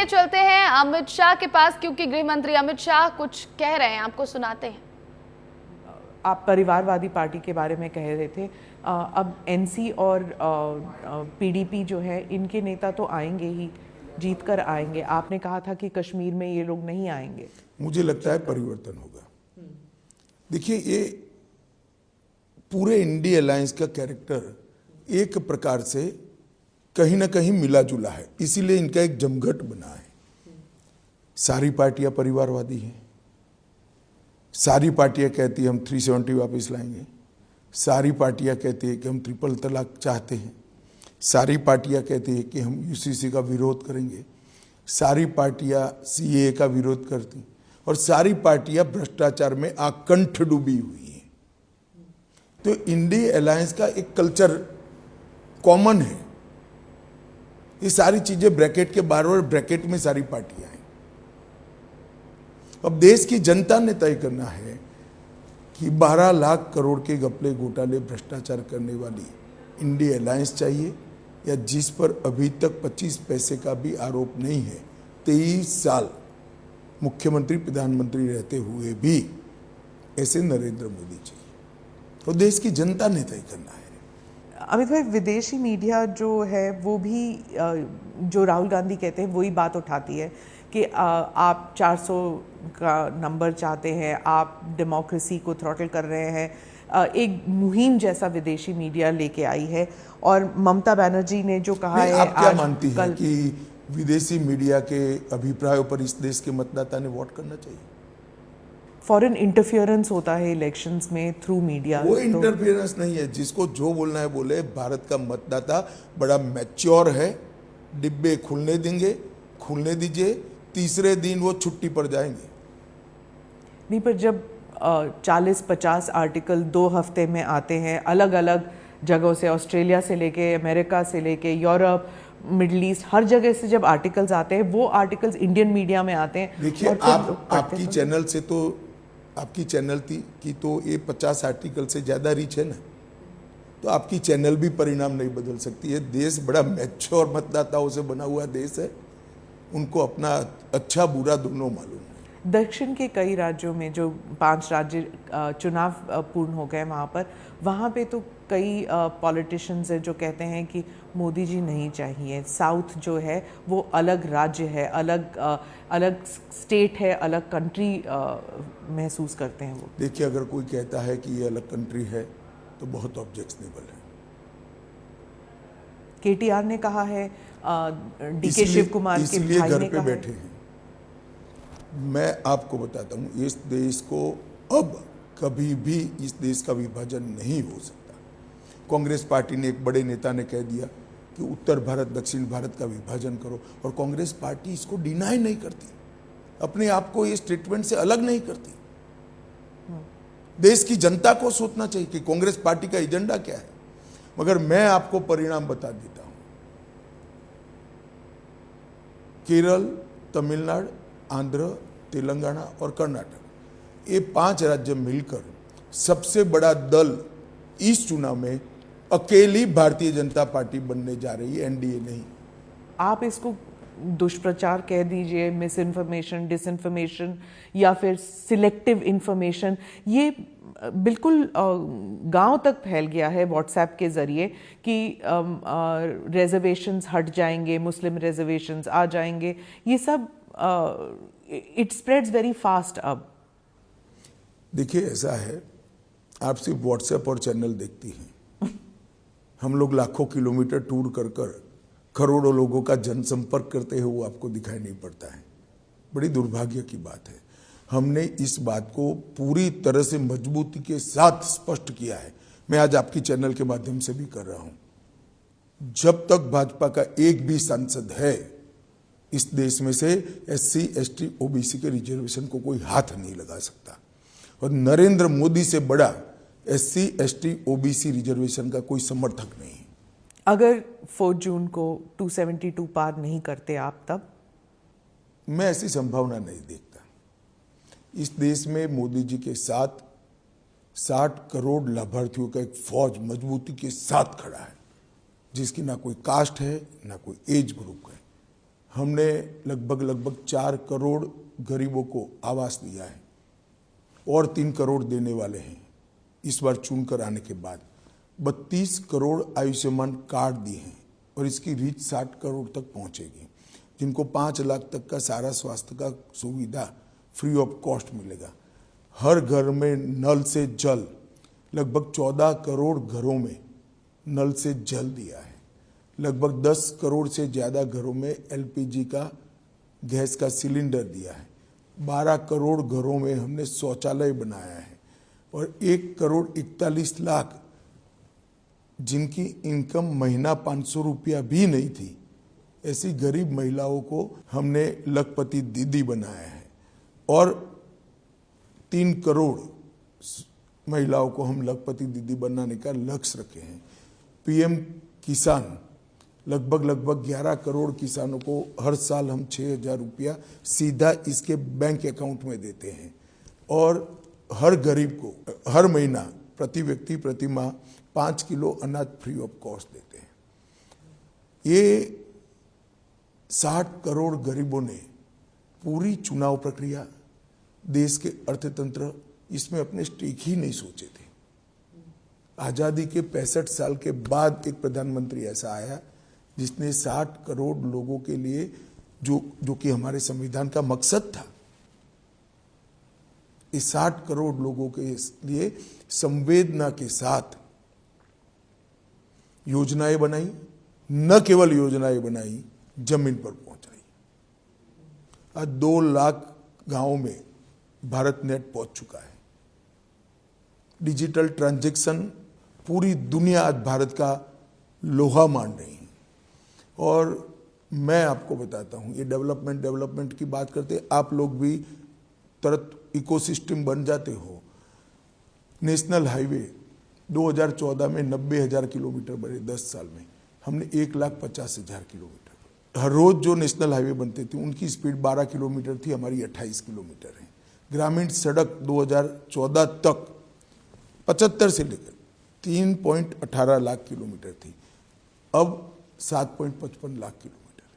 चलिए चलते हैं अमित शाह के पास, क्योंकि गृह मंत्री अमित शाह कुछ कह रहे हैं, आपको सुनाते हैं। आप परिवारवादी पार्टी के बारे में कह रहे थे, अब एनसी और पीडीपी जो है इनके नेता तो आएंगे ही, जीत कर आएंगे। आपने कहा था कि कश्मीर में ये लोग नहीं आएंगे। मुझे लगता है परिवर्तन होगा। देखिए, ये पूरे इंडी अलायंस का कैरेक्टर एक प्रकार से कहीं ना कहीं मिला जुला है, इसीलिए इनका एक जमघट बना है। सारी पार्टियां परिवारवादी हैं, सारी पार्टियां कहती हैं हम 370 वापस लाएंगे, सारी पार्टियां कहती हैं कि हम ट्रिपल तलाक चाहते हैं, सारी पार्टियां कहती हैं कि हम यूसीसी का विरोध करेंगे, सारी पार्टियां सीएए का विरोध करती, और सारी पार्टियां भ्रष्टाचार में आकंठ डूबी हुई हैं। तो इंडी अलायंस का एक कल्चर कॉमन है। ये सारी चीजें ब्रैकेट के बाहर और ब्रैकेट में सारी पार्टियां हैं। अब देश की जनता ने तय करना है कि 12 लाख करोड़ के घपले घोटाले भ्रष्टाचार करने वाली इंडी अलायंस चाहिए, या जिस पर अभी तक 25 पैसे का भी आरोप नहीं है, 23 साल मुख्यमंत्री प्रधानमंत्री रहते हुए भी ऐसे नरेंद्र मोदी चाहिए। तो देश की जनता ने तय करना है। अमित भाई, विदेशी मीडिया जो है वो भी जो राहुल गांधी कहते हैं वही बात उठाती है कि आप 400 का नंबर चाहते हैं, आप डेमोक्रेसी को थ्रॉटल कर रहे हैं। एक मुहिम जैसा विदेशी मीडिया लेके आई है, और ममता बनर्जी ने जो कहा है, आप क्या मानती हैं कि विदेशी मीडिया के अभिप्रायों पर इस देश के मतदाता ने वोट करना चाहिए? फॉरेन इंटरफियरेंस होता है इलेक्शंस में थ्रू मीडिया। वो इंटरफियरेंस नहीं है, जिसको जो बोलना है बोले। भारत का मतदाता बड़ा मैच्योर है, डिब्बे खुलने देंगे, खुलने दीजिए, तीसरे दिन वो छुट्टी पर जाएंगे। नहीं, पर जब 40-50 आर्टिकल 2 हफ्ते में आते हैं अलग अलग जगहों से, ऑस्ट्रेलिया से लेके, अमेरिका से लेके, यूरोप, मिडल ईस्ट, हर जगह से जब आर्टिकल्स आते हैं, वो आर्टिकल्स इंडियन मीडिया में आते हैं। देखिए, आपकी चैनल से तो, आपकी चैनल की तो ये 50 आर्टिकल से ज़्यादा रीच है ना, तो आपकी चैनल भी परिणाम नहीं बदल सकती है। देश बड़ा मैच्योर मतदाताओं से बना हुआ देश है, उनको अपना अच्छा बुरा दोनों मालूम है। दक्षिण के कई राज्यों में, जो 5 राज्य चुनाव पूर्ण हो गए वहाँ पे तो कई पॉलिटिशियंस हैं जो कहते हैं कि मोदी जी नहीं चाहिए। साउथ जो है वो अलग राज्य है, अलग स्टेट है, अलग कंट्री महसूस करते हैं वो। देखिए, अगर कोई कहता है कि ये अलग कंट्री है तो बहुत ऑब्जेक्शनेबल है। केटीआर ने कहा है, डीके शिव कुमार के भाई ने कहा है। घर पे बैठे हैं। मैं आपको बताता हूँ, इस देश को अब कभी भी इस देश का विभाजन नहीं हो सकता। कांग्रेस पार्टी ने, एक बड़े नेता ने कह दिया कि उत्तर भारत दक्षिण भारत का विभाजन करो, और कांग्रेस पार्टी इसको डिनाई नहीं करती, अपने आप को इस स्टेटमेंट से अलग नहीं करती। देश की जनता को सोचना चाहिए कि कांग्रेस पार्टी का एजेंडा क्या है। मगर मैं आपको परिणाम बता देता हूं। केरल, तमिलनाडु, आंध्र, तेलंगाना और कर्नाटक, ये 5 राज्य मिलकर सबसे बड़ा दल इस चुनाव में अकेली भारतीय जनता पार्टी बनने जा रही है, एनडीए नहीं। आप इसको दुष्प्रचार कह दीजिए, मिस इन्फॉर्मेशन, डिसइन्फॉर्मेशन, या फिर सिलेक्टिव इंफॉर्मेशन, ये बिल्कुल गांव तक फैल गया है व्हाट्सएप के ज़रिए कि रिजर्वेशंस हट जाएंगे, मुस्लिम रिजर्वेशंस आ जाएंगे, ये सब इट स्प्रेड्स वेरी फास्ट। अब देखिए, ऐसा है, आप सिर्फ व्हाट्सएप और चैनल देखती हैं, हम लोग लाखों किलोमीटर टूर कर करोड़ों लोगों का जनसंपर्क करते हैं, वो आपको दिखाई नहीं पड़ता है। बड़ी दुर्भाग्य की बात है। हमने इस बात को पूरी तरह से मजबूती के साथ स्पष्ट किया है। मैं आज आपकी चैनल के माध्यम से भी कर रहा हूं। जब तक भाजपा का एक भी सांसद है इस देश में से, एससी, एसटी, ओबीसी के रिजर्वेशन को कोई हाथ नहीं लगा सकता। और नरेंद्र मोदी से बड़ा एससी, एसटी, ओबीसी रिजर्वेशन का कोई समर्थक नहीं। अगर 4 जून को 272 पार नहीं करते आप, तब मैं ऐसी संभावना नहीं देखता। इस देश में मोदी जी के साथ 60 करोड़ लाभार्थियों का एक फौज मजबूती के साथ खड़ा है, जिसकी ना कोई कास्ट है, ना कोई एज ग्रुप है। हमने लगभग 4 करोड़ गरीबों को आवास दिया है और 3 करोड़ देने वाले हैं इस बार चुनकर आने के बाद। 32 करोड़ आयुष्मान कार्ड दिए हैं और इसकी रीच 60 करोड़ तक पहुंचेगी, जिनको 5 लाख तक का सारा स्वास्थ्य का सुविधा फ्री ऑफ कॉस्ट मिलेगा। हर घर में नल से जल, लगभग 14 करोड़ घरों में नल से जल दिया है। लगभग 10 करोड़ से ज़्यादा घरों में एलपीजी का गैस का सिलेंडर दिया है। 12 करोड़ घरों में हमने शौचालय बनाया है और 1 करोड़ 41 लाख जिनकी इनकम महीना 500 रुपया भी नहीं थी, ऐसी गरीब महिलाओं को हमने लखपति दीदी बनाया है और 3 करोड़ महिलाओं को हम लखपति दीदी बनाने का लक्ष्य रखे हैं। पीएम किसान लगभग 11 करोड़ किसानों को हर साल हम 6,000 रुपया सीधा इसके बैंक अकाउंट में देते हैं और हर गरीब को हर महीना प्रति व्यक्ति प्रति माह 5 किलो अनाज फ्री ऑफ कॉस्ट देते हैं। ये 60 करोड़ गरीबों ने पूरी चुनाव प्रक्रिया, देश के अर्थतंत्र, इसमें अपने स्टेक ही नहीं सोचे थे। आज़ादी के 65 साल के बाद एक प्रधानमंत्री ऐसा आया जिसने 60 करोड़ लोगों के लिए जो कि हमारे संविधान का मकसद था, इस 60 करोड़ लोगों के लिए संवेदना के साथ योजनाएं बनाई। न केवल योजनाएं बनाई, जमीन पर पहुंचाई। आज 2 लाख गांवों में भारत नेट पहुंच चुका है। डिजिटल ट्रांजैक्शन पूरी दुनिया आज भारत का लोहा मान रही है। और मैं आपको बताता हूं, ये डेवलपमेंट की बात करते, आप लोग भी तुरंत इकोसिस्टम बन जाते हो। नेशनल हाईवे 2014 में 90,000 किलोमीटर बने, 10 साल में हमने 1,50,000 किलोमीटर। हर रोज जो नेशनल हाईवे बनते थे उनकी स्पीड 12 किलोमीटर थी, हमारी 28 किलोमीटर है। ग्रामीण सड़क 2014 तक 75 से लेकर 3.18 लाख किलोमीटर थी, अब 7.55 लाख किलोमीटर है।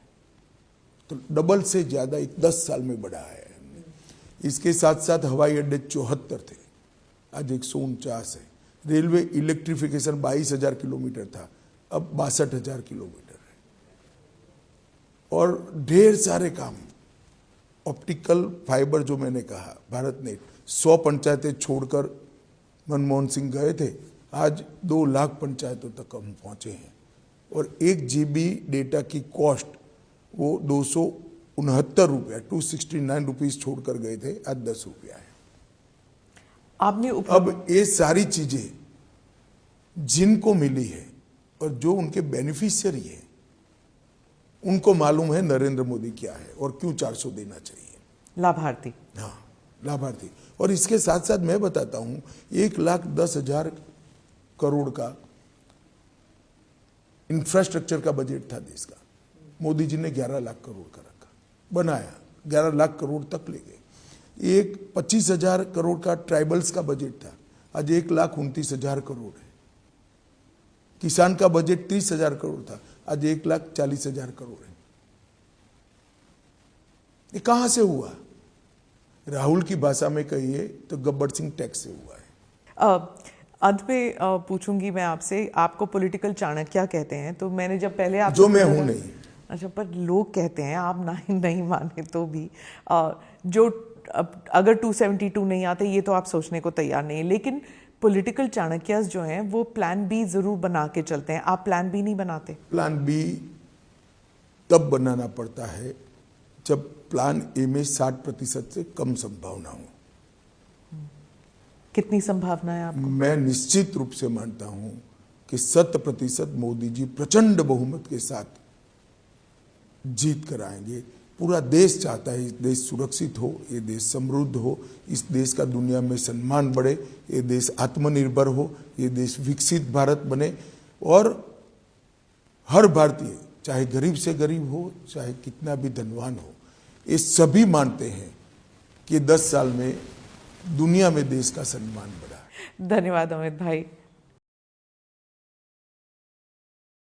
तो डबल से ज्यादा 10 साल में बढ़ा है हमने। इसके साथ साथ हवाई अड्डे 74 थे, आज 149 है। रेलवे इलेक्ट्रिफिकेशन 22,000 किलोमीटर था, अब 62,000 किलोमीटर है। और ढेर सारे काम, ऑप्टिकल फाइबर जो मैंने कहा, भारत नेट 100 पंचायतें छोड़कर मनमोहन सिंह गए थे, आज 2 लाख पंचायतों तक हम पहुंचे हैं। और 1 GB डेटा की कॉस्ट वो 269 रुपया 269 रुपीज छोड़कर गए थे, आज 10 रुपया है। आपने अब ये सारी चीजें जिनको मिली है और जो उनके बेनिफिशियरी है, उनको मालूम है नरेंद्र मोदी क्या है और क्यों 400 देना चाहिए। लाभार्थी, हाँ, लाभार्थी। और इसके साथ साथ मैं बताता हूं, 1,10,000 करोड़ का इंफ्रास्ट्रक्चर का बजट था देश का, मोदी जी ने 11 लाख करोड़ का रखा, बनाया, 11 लाख करोड़ तक ले गए। एक 25,000 करोड़ का ट्राइबल्स का बजट था, आज 1,29,000 करोड़ है। किसान का बजट 30,000 करोड़ था, आज 1,40,000 करोड़ है। ये कहां से हुआ? राहुल की भाषा में कहिए तो गब्बर सिंह टैक्स से हुआ है। अंत में पूछूंगी मैं आपसे, आपको पॉलिटिकल चाणक्य कहते हैं, तो मैंने जब पहले आप जो मैं हूं नहीं, अच्छा, पर लोग कहते हैं, आप नहीं माने तो भी, जो अगर 272 नहीं आते, ये तो आप सोचने को तैयार नहीं, लेकिन पॉलिटिकल चाणक्यस जो हैं वो प्लान बी जरूर बना के चलते हैं। आप प्लान बी नहीं बनाते? प्लान बी तब बनाना पड़ता है जब प्लान ए में 60% से कम संभावना हो। कितनी संभावना है आपको? मैं निश्चित रूप से मानता हूं कि 100% मोदी जी प्रचंड बहुमत के साथ जीत कर आएंगे। पूरा देश चाहता है, ये देश सुरक्षित हो, ये देश समृद्ध हो, इस देश का दुनिया में सम्मान बढ़े, ये देश आत्मनिर्भर हो, ये देश विकसित भारत बने। और हर भारतीय, चाहे गरीब से गरीब हो, चाहे कितना भी धनवान हो, ये सभी मानते हैं कि 10 साल में दुनिया में देश का सम्मान बढ़ा। धन्यवाद अमित भाई।